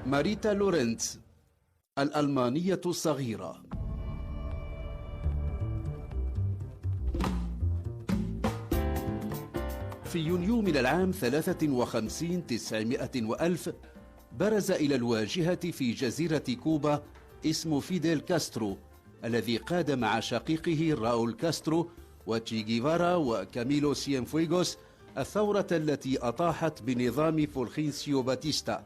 ماريتا لورنتز، الألمانية الصغيرة. في يونيو من العام 53 برز إلى الواجهة في جزيرة كوبا اسم فيديل كاسترو، الذي قاد مع شقيقه راؤول كاسترو وتشي جيفارا وكاميلو سينفويغوس الثورة التي أطاحت بنظام فولخنسيو باتيستا.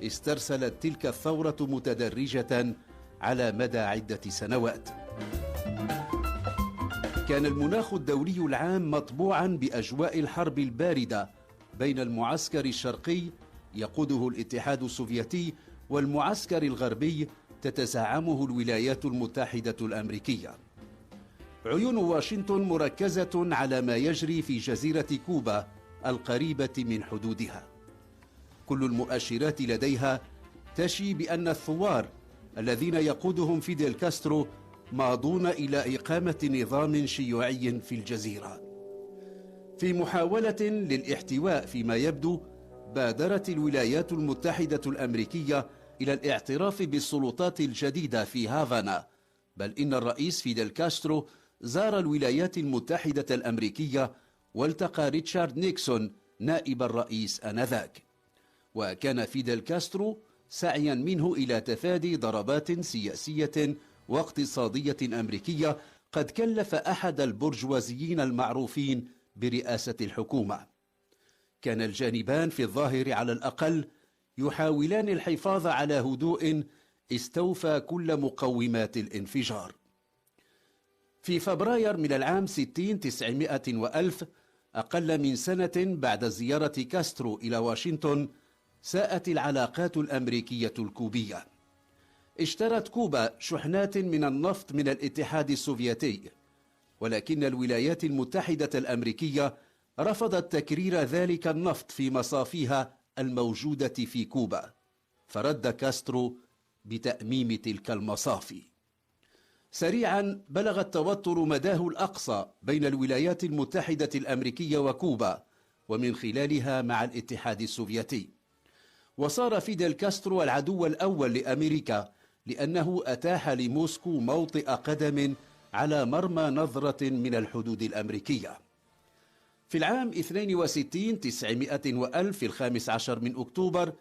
استرسلت تلك الثورة متدرجة على مدى عدة سنوات. كان المناخ الدولي العام مطبوعا بأجواء الحرب الباردة بين المعسكر الشرقي يقوده الاتحاد السوفيتي والمعسكر الغربي تتزعمه الولايات المتحدة الأمريكية. عيون واشنطن مركزة على ما يجري في جزيرة كوبا القريبة من حدودها. كل المؤشرات لديها تشي بأن الثوار الذين يقودهم فيديل كاسترو ماضون إلى إقامة نظام شيوعي في الجزيرة. في محاولة للاحتواء فيما يبدو، بادرت الولايات المتحدة الأمريكية إلى الاعتراف بالسلطات الجديدة في هافانا، بل إن الرئيس فيديل كاسترو زار الولايات المتحدة الأمريكية والتقى ريتشارد نيكسون نائب الرئيس آنذاك. وكان فيديل كاسترو سعيا منه إلى تفادي ضربات سياسية واقتصادية أمريكية قد كلف أحد البرجوازيين المعروفين برئاسة الحكومة. كان الجانبان في الظاهر على الأقل يحاولان الحفاظ على هدوء استوفى كل مقومات الانفجار. في فبراير من العام 60 أقل من سنة بعد زيارة كاسترو إلى واشنطن، ساءت العلاقات الأمريكية الكوبية. اشترت كوبا شحنات من النفط من الاتحاد السوفيتي، ولكن الولايات المتحدة الأمريكية رفضت تكرير ذلك النفط في مصافيها الموجودة في كوبا، فرد كاسترو بتأميم تلك المصافي. سريعا بلغ التوتر مداه الأقصى بين الولايات المتحدة الأمريكية وكوبا، ومن خلالها مع الاتحاد السوفيتي. وصار فيديل كاسترو العدو الأول لأمريكا، لأنه أتاح لموسكو موطئ قدم على مرمى نظرة من الحدود الأمريكية. في العام 62 في 15 من أكتوبر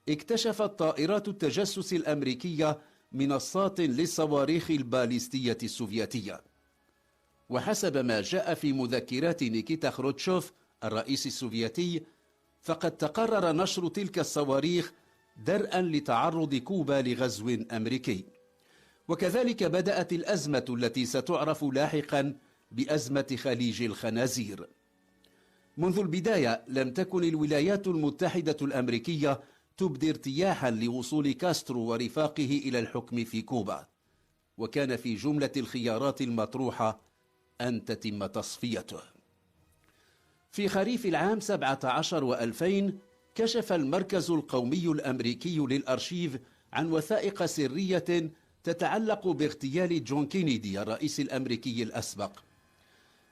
اكتشفت طائرات التجسس الأمريكية منصات للصواريخ الباليستية السوفيتية. وحسب ما جاء في مذكرات نيكيتا خروتشوف الرئيس السوفيتي، فقد تقرر نشر تلك الصواريخ درءا لتعرض كوبا لغزو أمريكي. وكذلك بدأت الأزمة التي ستعرف لاحقا بأزمة خليج الخنازير. منذ البداية لم تكن الولايات المتحدة الأمريكية تبدي ارتياحا لوصول كاسترو ورفاقه إلى الحكم في كوبا، وكان في جملة الخيارات المطروحة أن تتم تصفيته. في خريف العام 17 و2000 كشف المركز القومي الأمريكي للأرشيف عن وثائق سرية تتعلق باغتيال جون كينيدي الرئيس الأمريكي الأسبق.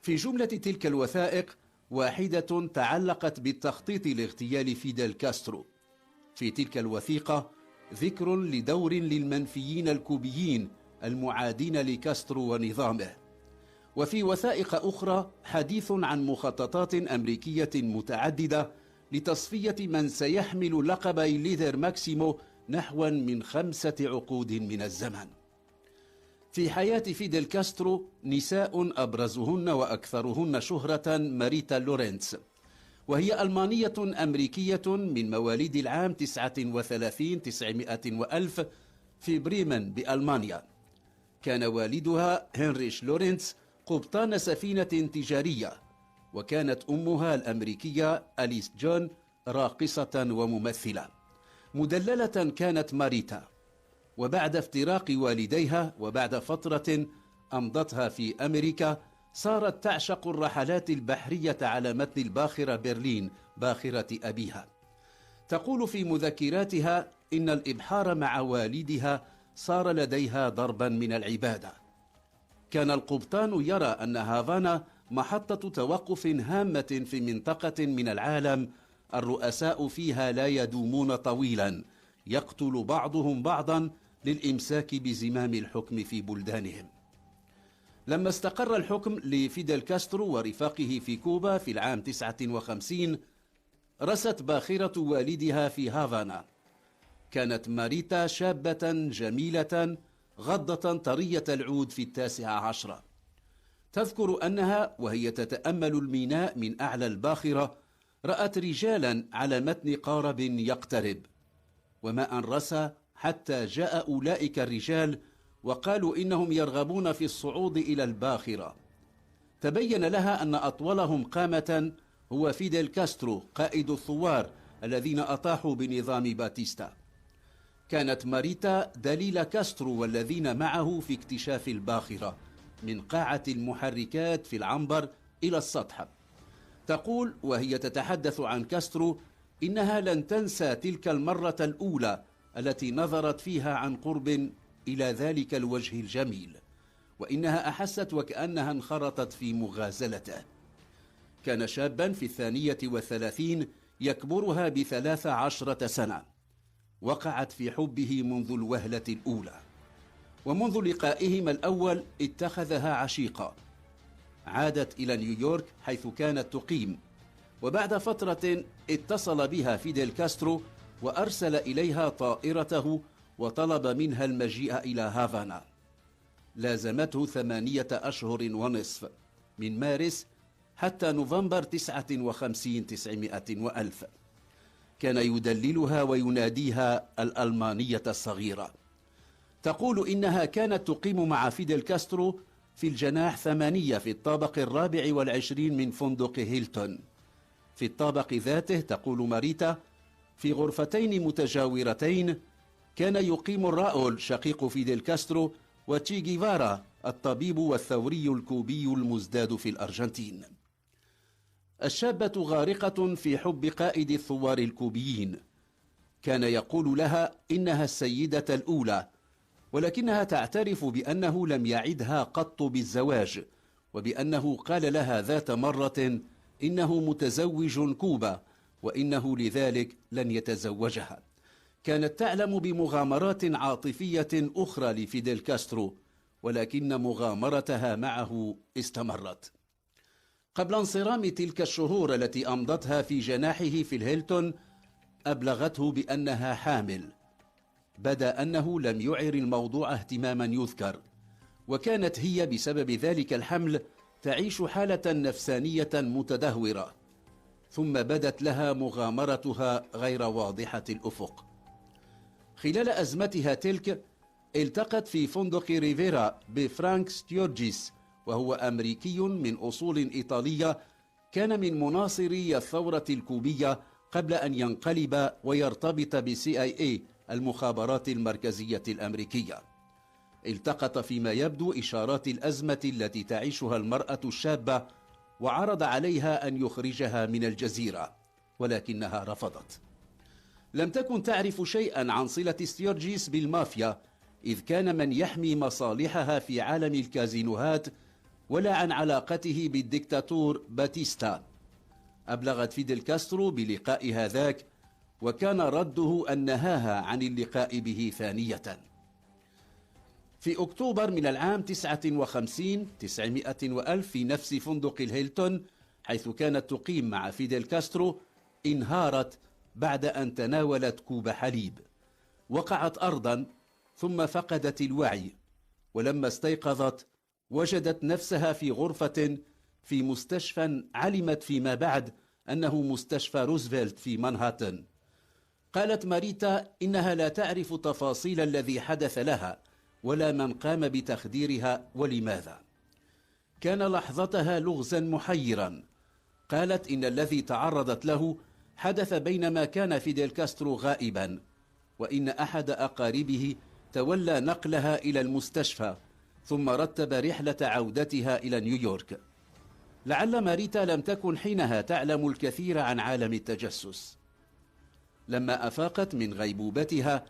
في جملة تلك الوثائق واحدة تعلقت بالتخطيط لاغتيال فيديل كاسترو. في تلك الوثيقة ذكر لدور للمنفيين الكوبيين المعادين لكاسترو ونظامه. وفي وثائق أخرى حديث عن مخططات أمريكية متعددة لتصفية من سيحمل لقب الليدر ماكسيمو نحو من 5 عقود من الزمن. في حياة فيديل كاسترو نساء أبرزهن وأكثرهن شهرة ماريتا لورنتز، وهي ألمانية أمريكية من مواليد العام 39 و1000 في بريمن بألمانيا. كان والدها هنريش لورنتز قبطان سفينة تجارية، وكانت أمها الأمريكية أليس جون راقصة وممثلة. مدللة كانت ماريتا. وبعد افتراق والديها وبعد فترة أمضتها في أمريكا، صارت تعشق الرحلات البحرية على متن الباخرة برلين باخرة أبيها. تقول في مذكراتها إن الإبحار مع والدها صار لديها ضربا من العبادة. كان القبطان يرى أن هافانا محطة توقف هامة في منطقة من العالم الرؤساء فيها لا يدومون طويلا، يقتل بعضهم بعضا للإمساك بزمام الحكم في بلدانهم. لما استقر الحكم لفيدل كاسترو ورفاقه في كوبا في العام 59 رست باخرة والدها في هافانا. كانت ماريتا شابة جميلة غضة طرية العود في 19. تذكر أنها وهي تتأمل الميناء من أعلى الباخرة رأت رجالا على متن قارب يقترب، وما أن رسى حتى جاء أولئك الرجال وقالوا إنهم يرغبون في الصعود إلى الباخرة. تبين لها أن أطولهم قامة هو فيدل كاسترو قائد الثوار الذين أطاحوا بنظام باتيستا. كانت ماريتا دليل كاسترو والذين معه في اكتشاف الباخرة من قاعة المحركات في العنبر إلى السطح. تقول وهي تتحدث عن كاسترو إنها لن تنسى تلك المرة الأولى التي نظرت فيها عن قرب إلى ذلك الوجه الجميل، وإنها أحست وكأنها انخرطت في مغازلته. كان شابا في 32 يكبرها ب13 سنة. وقعت في حبه منذ الوهلة الأولى، ومنذ لقائهما الأول اتخذها عشيقة. عادت إلى نيويورك حيث كانت تقيم، وبعد فترة اتصل بها فيدل كاسترو وأرسل إليها طائرته وطلب منها المجيء إلى هافانا. لازمته 8 أشهر ونصف من مارس حتى نوفمبر 59 900 وألف. كان يدللها ويناديها الألمانية الصغيرة. تقول إنها كانت تقيم مع فيدل كاسترو في الجناح 8 في الطابق 24 من فندق هيلتون. في الطابق ذاته تقول ماريتا في غرفتين متجاورتين كان يقيم راؤول شقيق فيدل كاسترو وتشي جيفارا الطبيب والثوري الكوبي المزداد في الأرجنتين. الشابة غارقة في حب قائد الثوار الكوبيين. كان يقول لها إنها السيدة الأولى، ولكنها تعترف بأنه لم يعدها قط بالزواج، وبأنه قال لها ذات مرة إنه متزوج كوبا وإنه لذلك لن يتزوجها. كانت تعلم بمغامرات عاطفية أخرى لفيدل كاسترو، ولكن مغامرتها معه استمرت. قبل انصرام تلك الشهور التي أمضتها في جناحه في الهيلتون أبلغته بأنها حامل. بدا أنه لم يعر الموضوع اهتماما يذكر، وكانت هي بسبب ذلك الحمل تعيش حالة نفسانية متدهورة. ثم بدت لها مغامرتها غير واضحة الأفق. خلال أزمتها تلك التقت في فندق ريفيرا بفرانك ستيورجيس، وهو أمريكي من أصول إيطالية، كان من مناصري الثورة الكوبية قبل أن ينقلب ويرتبط بالCIA المخابرات المركزية الأمريكية. التقط فيما يبدو إشارات الأزمة التي تعيشها المرأة الشابة، وعرض عليها أن يخرجها من الجزيرة، ولكنها رفضت. لم تكن تعرف شيئا عن صلة ستيورجيس بالمافيا، إذ كان من يحمي مصالحها في عالم الكازينوهات، ولا عن علاقته بالديكتاتور باتيستا. أبلغت فيدل كاسترو بلقاء هذاك، وكان رده أن نهاها عن اللقاء به ثانية. في أكتوبر من العام 59 900 وألف في نفس فندق الهيلتون حيث كانت تقيم مع فيدل كاسترو انهارت بعد أن تناولت كوب حليب. وقعت أرضا ثم فقدت الوعي، ولما استيقظت وجدت نفسها في غرفة في مستشفى علمت فيما بعد أنه مستشفى روزفلت في مانهاتن. قالت ماريتا إنها لا تعرف تفاصيل الذي حدث لها ولا من قام بتخديرها ولماذا. كان لحظتها لغزا محيرا. قالت إن الذي تعرضت له حدث بينما كان فيدل كاسترو غائبا، وإن أحد أقاربه تولى نقلها إلى المستشفى ثم رتب رحلة عودتها إلى نيويورك. لعل ماريتا لم تكن حينها تعلم الكثير عن عالم التجسس. لما أفاقت من غيبوبتها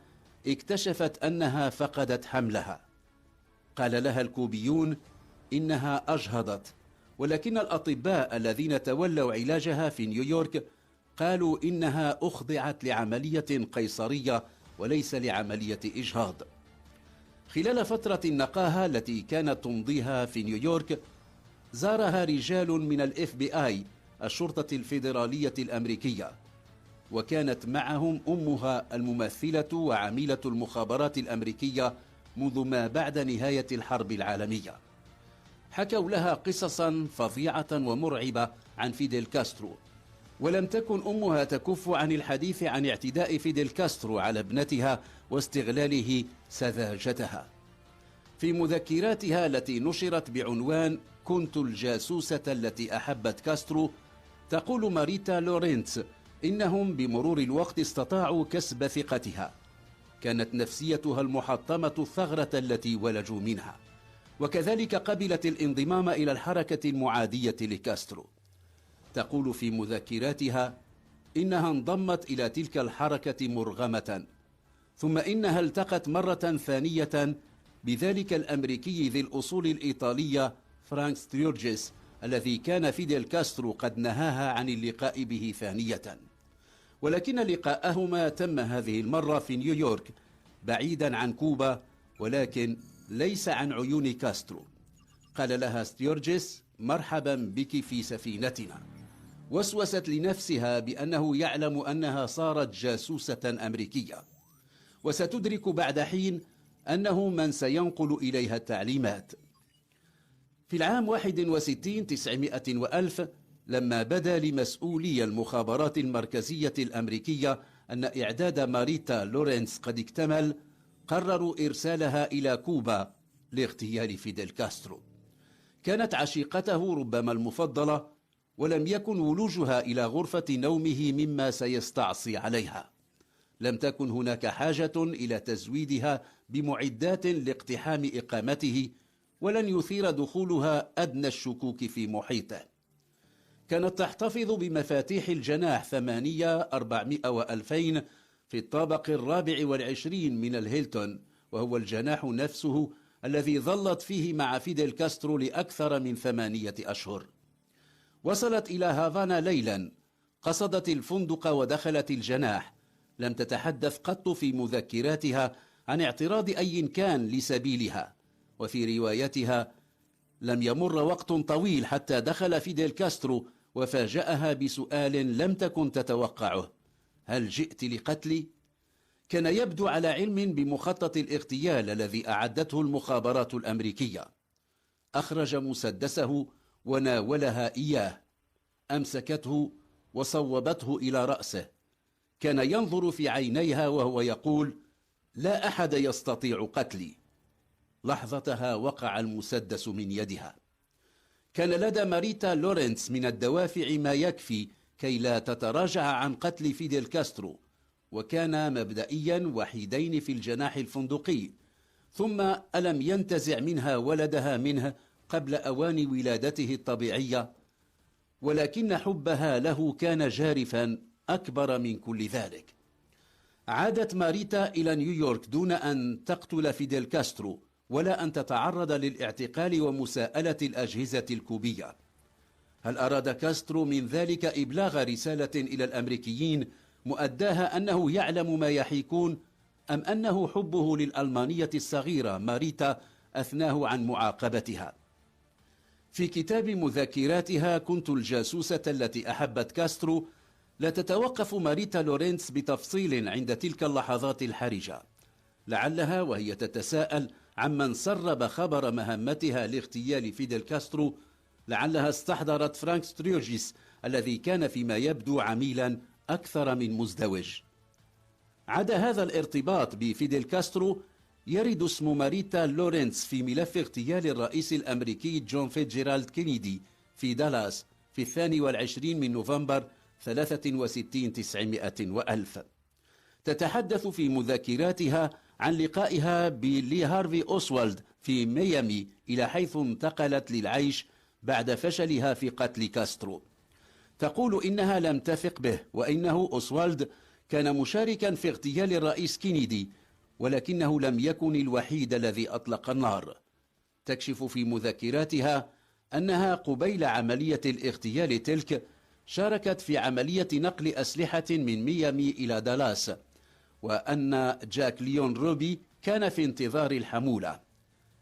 اكتشفت أنها فقدت حملها. قال لها الكوبيون إنها أجهضت، ولكن الأطباء الذين تولوا علاجها في نيويورك قالوا إنها أخضعت لعملية قيصرية وليس لعملية إجهاض. خلال فترة النقاهة التي كانت تمضيها في نيويورك، زارها رجال من الاف بي آي، الشرطة الفيدرالية الأمريكية، وكانت معهم أمها الممثلة وعميلة المخابرات الأمريكية منذ ما بعد نهاية الحرب العالمية. حكوا لها قصصا فظيعة ومرعبة عن فيديل كاسترو، ولم تكن أمها تكف عن الحديث عن اعتداء فيديل كاسترو على ابنتها واستغلاله سذاجتها. في مذكراتها التي نشرت بعنوان "كنت الجاسوسة التي أحبت كاسترو", تقول ماريتا لورينتس إنهم بمرور الوقت استطاعوا كسب ثقتها. كانت نفسيتها المحطمة الثغرة التي ولجوا منها، وكذلك قبلت الانضمام إلى الحركة المعادية لكاسترو. تقول في مذكراتها إنها انضمت إلى تلك الحركة مرغمة، ثم إنها التقت مرة ثانية بذلك الأمريكي ذي الأصول الإيطالية فرانك ستيورجيس، الذي كان فيديل كاسترو قد نهاها عن اللقاء به ثانية، ولكن لقاءهما تم هذه المرة في نيويورك بعيدا عن كوبا، ولكن ليس عن عيون كاسترو. قال لها ستيورجيس: "مرحبا بك في سفينتنا". وسوست لنفسها بأنه يعلم أنها صارت جاسوسة أمريكية، وستدرك بعد حين أنه من سينقل إليها التعليمات. في العام 61 900 وألف، لما بدا لمسؤولي المخابرات المركزية الأمريكية أن إعداد ماريتا لورينتس قد اكتمل، قرروا إرسالها إلى كوبا لاغتيال فيديل كاسترو. كانت عشيقته ربما المفضلة، ولم يكن ولوجها إلى غرفة نومه مما سيستعصي عليها. لم تكن هناك حاجة إلى تزويدها بمعدات لاقتحام إقامته، ولن يثير دخولها أدنى الشكوك في محيطه. كانت تحتفظ بمفاتيح الجناح 8 400 و2000 في الطابق 24 من الهيلتون، وهو الجناح نفسه الذي ظلت فيه مع فيديل كاسترو لأكثر من 8 أشهر. وصلت إلى هافانا ليلا، قصدت الفندق ودخلت الجناح. لم تتحدث قط في مذكراتها عن اعتراض أي كان لسبيلها، وفي روايتها: "لم يمر وقت طويل حتى دخل فيديل كاسترو وفاجأها بسؤال لم تكن تتوقعه: هل جئت لقتلي؟ كان يبدو على علم بمخطط الاغتيال الذي أعدته المخابرات الأمريكية. أخرج مسدسه وناولها إياه، أمسكته وصوبته إلى رأسه. كان ينظر في عينيها وهو يقول: لا أحد يستطيع قتلي. لحظتها وقع المسدس من يدها. كان لدى ماريتا لورينتس من الدوافع ما يكفي كي لا تتراجع عن قتل فيديل كاسترو، وكان مبدئيا وحيدين في الجناح الفندقي. ثم ألم ينتزع منها ولدها منه قبل أوان ولادته الطبيعية، ولكن حبها له كان جارفا أكبر من كل ذلك. عادت ماريتا إلى نيويورك دون أن تقتل فيديل كاسترو ولا أن تتعرض للاعتقال ومساءلة الأجهزة الكوبية. هل أراد كاسترو من ذلك إبلاغ رسالة إلى الأمريكيين مؤداها أنه يعلم ما يحيكون، أم أنه حبه للألمانية الصغيرة ماريتا أثناه عن معاقبتها؟ في كتاب مذكراتها "كنت الجاسوسة التي أحبت كاسترو" لا تتوقف ماريتا لورينتس بتفصيل عند تلك اللحظات الحرجة. لعلها وهي تتساءل عمن سرب خبر مهمتها لاغتيال فيديل كاسترو، لعلها استحضرت فرانك ستيورجيس الذي كان فيما يبدو عميلا أكثر من مزدوج. عدا هذا الارتباط بفيديل كاسترو، يرد اسم ماريتا لورينتس في ملف اغتيال الرئيس الأمريكي جون فيتجيرالد كينيدي في دالاس في 22 من نوفمبر 63 900 وألف. تتحدث في مذكراتها عن لقائها بلي هارفي أوسوالد في ميامي، إلى حيث انتقلت للعيش بعد فشلها في قتل كاسترو. تقول إنها لم تثق به، وإنه أوسوالد كان مشاركا في اغتيال الرئيس كينيدي، ولكنه لم يكن الوحيد الذي أطلق النار. تكشف في مذكراتها أنها قبيل عملية الاغتيال تلك شاركت في عملية نقل أسلحة من ميامي إلى دالاس، وأن جاك ليون روبي كان في انتظار الحمولة.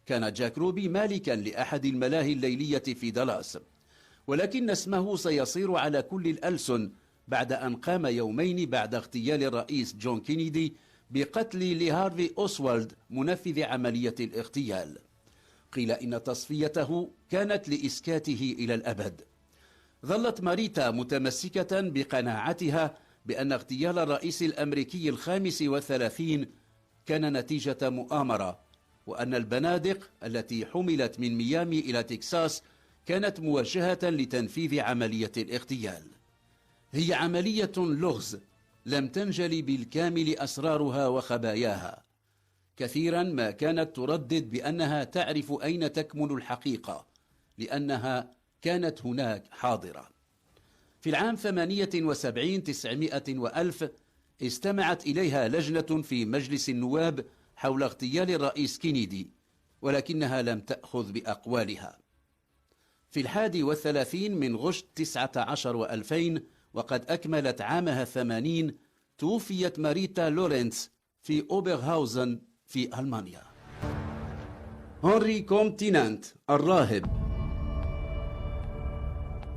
كان جاك روبي مالكا لأحد الملاهي الليلية في دالاس، ولكن اسمه سيصير على كل الألسن بعد أن قام يومين بعد اغتيال الرئيس جون كينيدي بقتل لهارفي أوسوالد منفذ عملية الاغتيال. قيل إن تصفيته كانت لإسكاته إلى الأبد. ظلت ماريتا متمسكة بقناعتها بأن اغتيال الرئيس الأمريكي ال35 كان نتيجة مؤامرة، وأن البنادق التي حملت من ميامي إلى تكساس كانت موجهة لتنفيذ عملية الاغتيال. هي عملية لغز لم تنجلي بالكامل أسرارها وخباياها. كثيرا ما كانت تردد بأنها تعرف أين تكمن الحقيقة، لأنها كانت هناك حاضرة. في العام 78 900 وألف استمعت إليها لجنة في مجلس النواب حول اغتيال الرئيس كينيدي، ولكنها لم تأخذ بأقوالها. في 31 من غشت 19 و2000 وقد أكملت عامها 80 توفيت ماريتا لورنتس في أوبرهاوزن في ألمانيا. هنري كومتينانت الراهب.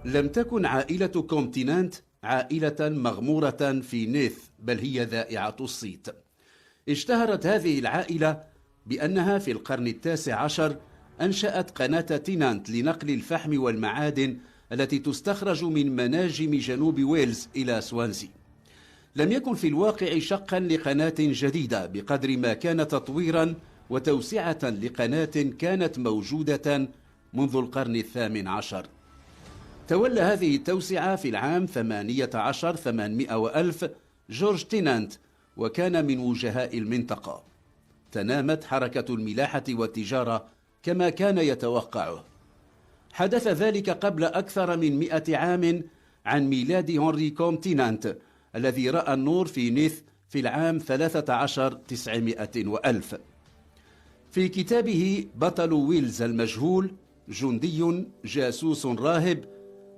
لم تكن عائلة كومتينانت عائلة مغمورة في نيث، بل هي ذائعة الصيت. اشتهرت هذه العائلة بأنها في القرن ال19 أنشأت قناة تينانت لنقل الفحم والمعادن التي تستخرج من مناجم جنوب ويلز إلى سوانزي. لم يكن في الواقع شقا لقناة جديدة بقدر ما كان تطويرا وتوسعة لقناة كانت موجودة منذ القرن ال18. تولى هذه التوسعة في العام 18 800 وألف جورج تينانت، وكان من وجهاء المنطقة. تنامت حركة الملاحة والتجارة كما كان يتوقعه. حدث ذلك قبل أكثر من 100 عام عن ميلاد هنري كومتينانت الذي رأى النور في نيث في العام 13 900 وألف. في كتابه بطل ويلز المجهول، جندي جاسوس راهب،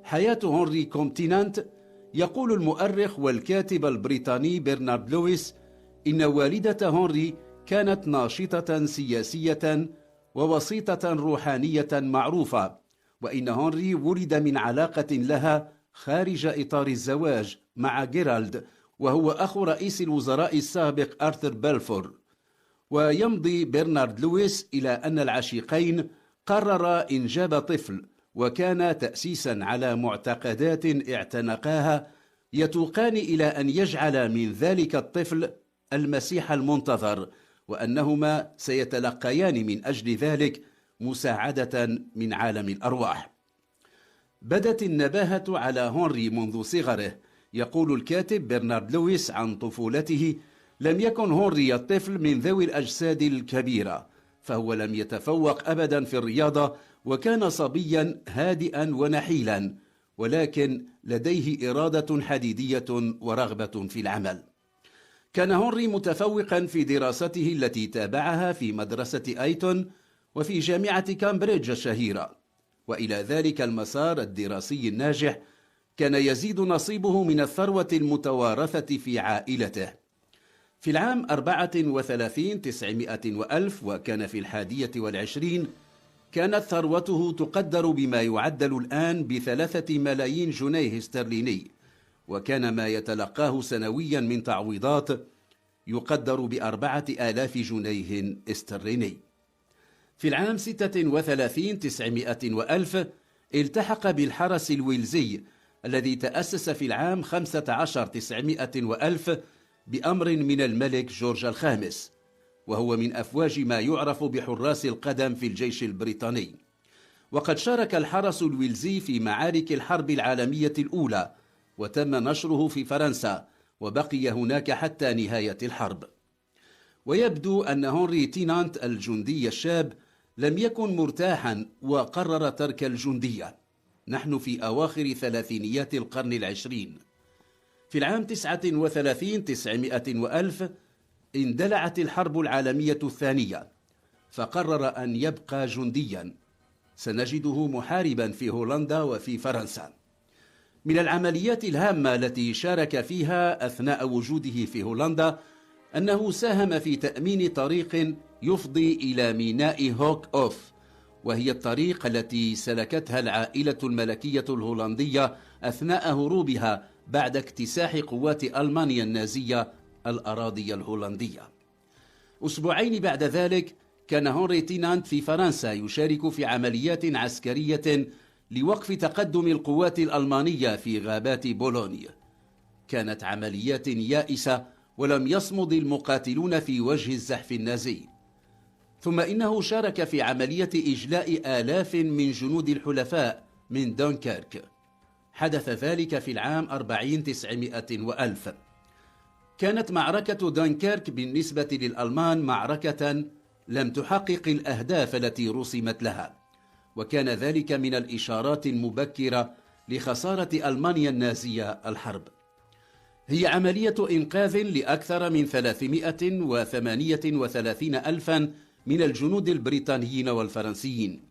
حياة هنري كومتينانت، يقول المؤرخ والكاتب البريطاني برنارد لويس إن والدة هنري كانت ناشطة سياسية ووسيطة روحانية معروفة، وإن هنري ولد من علاقة لها خارج إطار الزواج مع جيرالد، وهو أخو رئيس الوزراء السابق آرثر بلفور. ويمضي برنارد لويس إلى أن العشيقين قررا إنجاب طفل، وكان تأسيسا على معتقدات اعتنقاها يتوقان إلى أن يجعل من ذلك الطفل المسيح المنتظر، وأنهما سيتلقيان من أجل ذلك مساعدة من عالم الأرواح. بدت النباهة على هنري منذ صغره. يقول الكاتب برنارد لويس عن طفولته: لم يكن هنري الطفل من ذوي الأجساد الكبيرة، فهو لم يتفوق أبدا في الرياضة، وكان صبيا هادئا ونحيلا، ولكن لديه إرادة حديدية ورغبة في العمل. كان هنري متفوقا في دراسته التي تابعها في مدرسة أيتون وفي جامعة كامبريدج الشهيرة، وإلى ذلك المسار الدراسي الناجح كان يزيد نصيبه من الثروة المتوارثة في عائلته. في العام 34 900 وألف، وكان في 21، كانت ثروته تقدر بما يعدل الآن ب3 ملايين جنيه استرليني، وكان ما يتلقاه سنويا من تعويضات يقدر ب4000 جنيه استرليني. في العام 36 900 وألف التحق بالحرس الويلزي الذي تأسس في العام 15 900 وألف بأمر من الملك جورج الخامس، وهو من أفواج ما يعرف بحراس القدم في الجيش البريطاني. وقد شارك الحرس الويلزي في معارك الحرب العالمية الأولى، وتم نشره في فرنسا، وبقي هناك حتى نهاية الحرب. ويبدو أن هنري تينانت الجندي الشاب لم يكن مرتاحا وقرر ترك الجندية. نحن في أواخر ثلاثينيات القرن العشرين. في العام 39 900 وألف اندلعت الحرب العالمية الثانية، فقرر أن يبقى جنديا. سنجده محاربا في هولندا وفي فرنسا. من العمليات الهامة التي شارك فيها أثناء وجوده في هولندا أنه ساهم في تأمين طريق يفضي إلى ميناء هوك أوف، وهي الطريق التي سلكتها العائلة الملكية الهولندية أثناء هروبها بعد اكتساح قوات ألمانيا النازية الأراضي الهولندية. أسبوعين بعد ذلك كان هنري تينانت في فرنسا يشارك في عمليات عسكرية لوقف تقدم القوات الألمانية في غابات بولونيا. كانت عمليات يائسة ولم يصمد المقاتلون في وجه الزحف النازي. ثم إنه شارك في عملية إجلاء آلاف من جنود الحلفاء من دونكيرك. حدث ذلك في العام 4900 وألف. كانت معركة دونكيرك بالنسبة للألمان معركة لم تحقق الأهداف التي رسمت لها، وكان ذلك من الإشارات المبكرة لخسارة ألمانيا النازية الحرب. هي عملية إنقاذ لأكثر من 338 ألفا من الجنود البريطانيين والفرنسيين.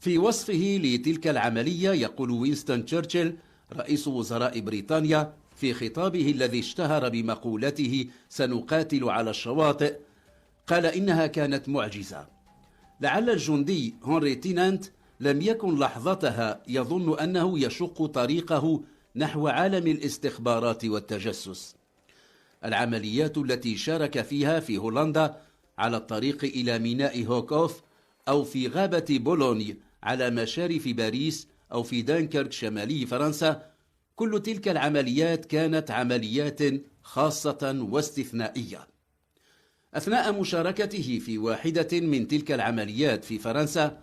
في وصفه لتلك العملية يقول وينستون تشرشل رئيس وزراء بريطانيا في خطابه الذي اشتهر بمقولته سنقاتل على الشواطئ، قال إنها كانت معجزة. لعل الجندي هنري تينانت لم يكن لحظتها يظن أنه يشق طريقه نحو عالم الاستخبارات والتجسس. العمليات التي شارك فيها في هولندا على الطريق إلى ميناء هوكوف، أو في غابة بولوني على مشارف باريس، أو في دنكرك شمالي فرنسا، كل تلك العمليات كانت عمليات خاصة واستثنائية. أثناء مشاركته في واحدة من تلك العمليات في فرنسا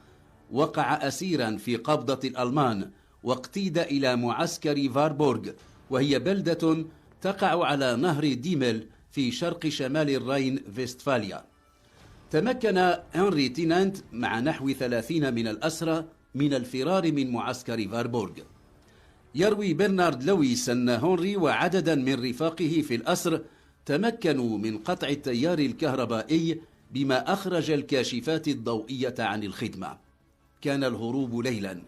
وقع أسيرا في قبضة الألمان واقتيد إلى معسكر فاربورغ، وهي بلدة تقع على نهر ديمل في شرق شمال الراين فيستفاليا. تمكن هنري تينانت مع نحو 30 من الأسرى من الفرار من معسكر فاربورغ. يروي برنارد لويس أن هنري وعددا من رفاقه في الأسر تمكنوا من قطع التيار الكهربائي بما أخرج الكاشفات الضوئية عن الخدمة. كان الهروب ليلا،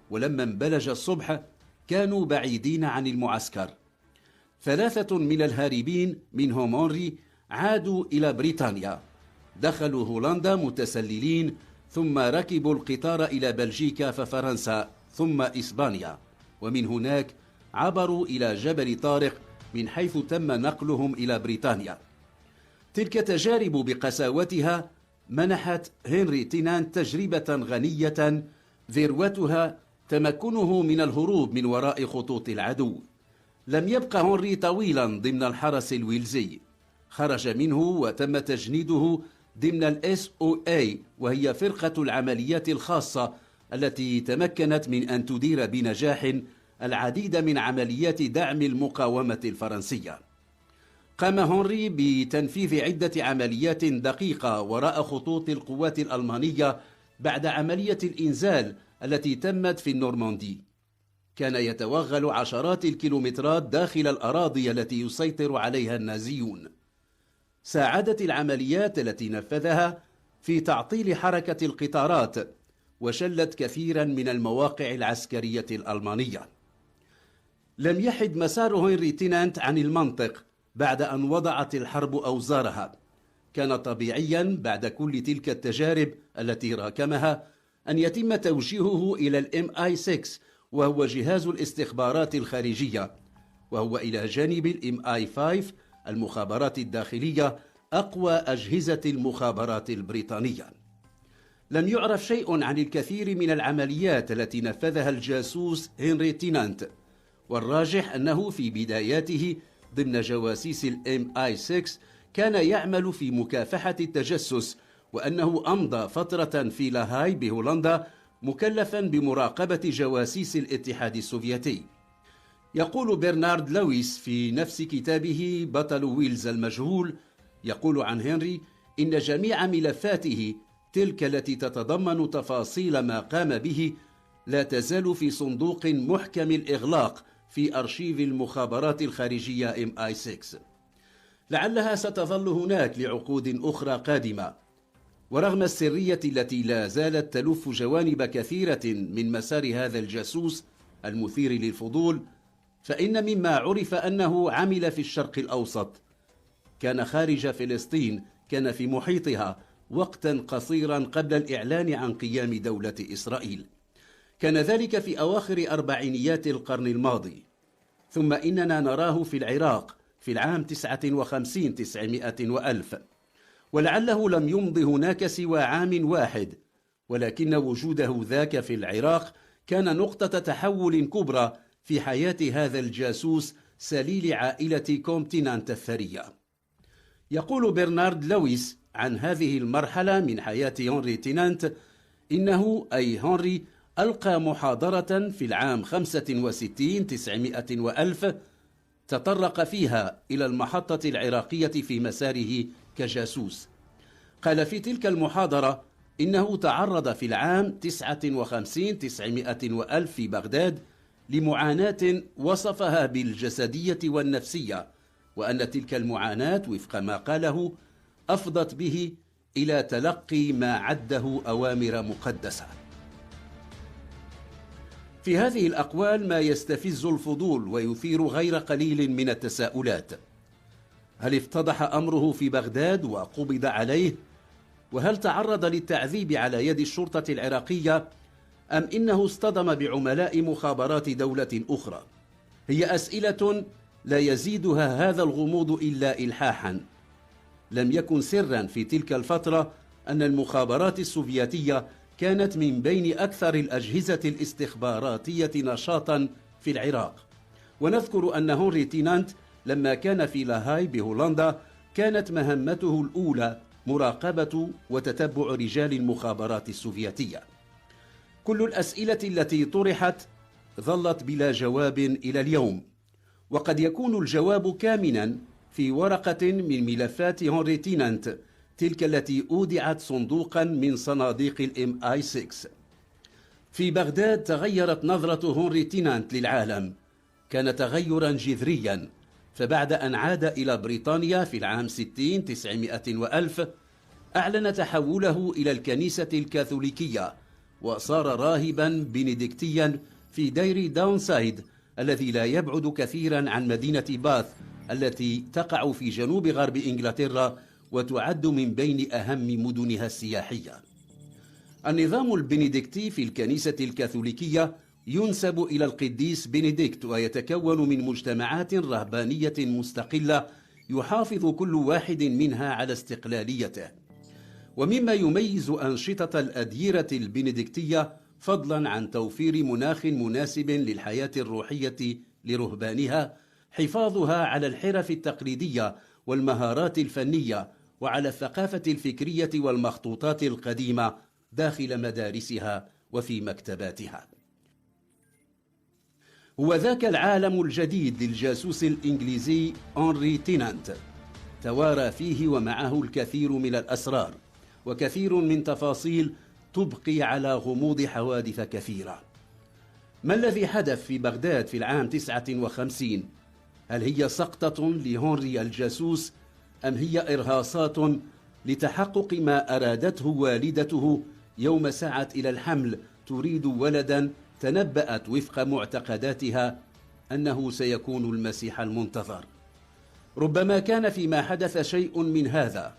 ولما انبلج الصبح كانوا بعيدين عن المعسكر. 3 من الهاربين منهم هنري عادوا إلى بريطانيا، دخلوا هولندا متسللين، ثم ركبوا القطار إلى بلجيكا ففرنسا ثم إسبانيا، ومن هناك عبروا إلى جبل طارق من حيث تم نقلهم إلى بريطانيا. تلك تجارب بقساوتها منحت هنري تينانت تجربة غنية ذروتها تمكنه من الهروب من وراء خطوط العدو. لم يبقى هنري طويلا ضمن الحرس الويلزي، خرج منه وتم تجنيده ضمن ال SOA، وهي فرقة العمليات الخاصة التي تمكنت من أن تدير بنجاح العديد من عمليات دعم المقاومة الفرنسية. قام هنري بتنفيذ عدة عمليات دقيقة وراء خطوط القوات الألمانية بعد عملية الإنزال التي تمت في النورماندي. كان يتوغل عشرات الكيلومترات داخل الأراضي التي يسيطر عليها النازيون. ساعدت العمليات التي نفذها في تعطيل حركة القطارات، وشلت كثيرا من المواقع العسكرية الألمانية. لم يحد مسار هنري تينانت عن المنطق بعد أن وضعت الحرب أوزارها. كان طبيعيا بعد كل تلك التجارب التي راكمها أن يتم توجيهه إلى MI6، وهو جهاز الاستخبارات الخارجية، وهو إلى جانب MI5 المخابرات الداخلية أقوى أجهزة المخابرات البريطانية. لم يعرف شيء عن الكثير من العمليات التي نفذها الجاسوس هنري تينانت، والراجح أنه في بداياته ضمن جواسيس MI6 كان يعمل في مكافحة التجسس، وأنه أمضى فترة في لاهاي بهولندا مكلفا بمراقبة جواسيس الاتحاد السوفيتي. يقول برنارد لويس في نفس كتابه بطل ويلز المجهول، يقول عن هنري إن جميع ملفاته تلك التي تتضمن تفاصيل ما قام به لا تزال في صندوق محكم الإغلاق في أرشيف المخابرات الخارجية MI6. لعلها ستظل هناك لعقود أخرى قادمة. ورغم السرية التي لا زالت تلف جوانب كثيرة من مسار هذا الجاسوس المثير للفضول، فإن مما عرف أنه عمل في الشرق الأوسط، كان خارج فلسطين، كان في محيطها وقتا قصيرا قبل الإعلان عن قيام دولة إسرائيل. كان ذلك في أواخر أربعينيات القرن الماضي. ثم إننا نراه في العراق في العام 59 900 وألف، ولعله لم يمض هناك سوى عام واحد، ولكن وجوده ذاك في العراق كان نقطة تحول كبرى في حياة هذا الجاسوس سليل عائلة كومتينانت الثرية. يقول برنارد لويس عن هذه المرحلة من حياة هنري تينانت إنه أي هنري ألقى محاضرة في العام 65 900 وألف تطرق فيها إلى المحطة العراقية في مساره كجاسوس. قال في تلك المحاضرة إنه تعرض في العام 59 900 وألف في بغداد لمعاناة وصفها بالجسدية والنفسية، وأن تلك المعاناة وفق ما قاله أفضت به إلى تلقي ما عده أوامر مقدسة. في هذه الأقوال ما يستفز الفضول ويثير غير قليل من التساؤلات. هل افتضح أمره في بغداد وقبض عليه؟ وهل تعرض للتعذيب على يد الشرطة العراقية؟ أم إنه اصطدم بعملاء مخابرات دولة أخرى؟ هي أسئلة لا يزيدها هذا الغموض إلا إلحاحا. لم يكن سرا في تلك الفترة أن المخابرات السوفيتية كانت من بين أكثر الأجهزة الاستخباراتية نشاطا في العراق. ونذكر أن هنري تينانت لما كان في لاهاي بهولندا كانت مهمته الأولى مراقبة وتتبع رجال المخابرات السوفيتية. كل الأسئلة التي طرحت ظلت بلا جواب إلى اليوم، وقد يكون الجواب كامنا في ورقة من ملفات هنري تينانت تلك التي أودعت صندوقا من صناديق الMI6. في بغداد تغيرت نظرة هنري تينانت للعالم، كان تغيرا جذريا. فبعد أن عاد إلى بريطانيا في العام 60 900 وألف أعلن تحوله إلى الكنيسة الكاثوليكية، وصار راهبا بنديكتيا في دير داونسايد الذي لا يبعد كثيرا عن مدينة باث التي تقع في جنوب غرب إنجلترا وتعد من بين أهم مدنها السياحية. النظام البنديكتي في الكنيسة الكاثوليكية ينسب إلى القديس بنديكت، ويتكون من مجتمعات رهبانية مستقلة يحافظ كل واحد منها على استقلاليته. ومما يميز أنشطة الأديرة البنديكتية فضلا عن توفير مناخ مناسب للحياة الروحية لرهبانها حفاظها على الحرف التقليدية والمهارات الفنية وعلى الثقافة الفكرية والمخطوطات القديمة داخل مدارسها وفي مكتباتها. هو ذاك العالم الجديد للجاسوس الإنجليزي هنري تينانت، توارى فيه ومعه الكثير من الأسرار وكثير من تفاصيل تبقي على غموض حوادث كثيرة. ما الذي حدث في بغداد في العام 59؟ هل هي سقطة لهنري الجاسوس أم هي إرهاصات لتحقق ما أرادته والدته يوم سعت إلى الحمل تريد ولدا تنبأت وفق معتقداتها أنه سيكون المسيح المنتظر؟ ربما كان فيما حدث شيء من هذا.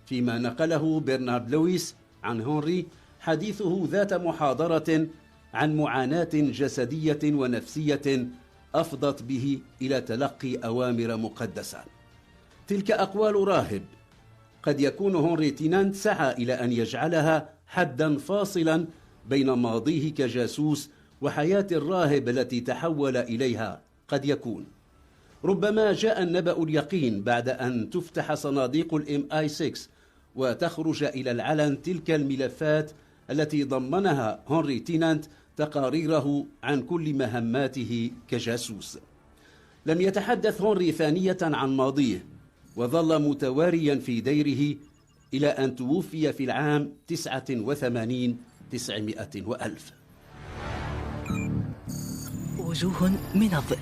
فيما نقله برنارد لويس عن هنري حديثه ذات محاضرة عن معاناة جسدية ونفسية أفضت به إلى تلقي أوامر مقدسة. تلك أقوال راهب. قد يكون هنري تينانت سعى إلى أن يجعلها حدا فاصلا بين ماضيه كجاسوس وحياة الراهب التي تحول إليها. قد يكون. ربما جاء النبأ اليقين بعد أن تفتح صناديق الMI6 وتخرج إلى العلن تلك الملفات التي ضمنها هنري تينانت تقاريره عن كل مهماته كجاسوس. لم يتحدث هنري ثانية عن ماضيه، وظل متواريا في ديره إلى أن توفي في العام 89 900 وألف. وجوه من الظل.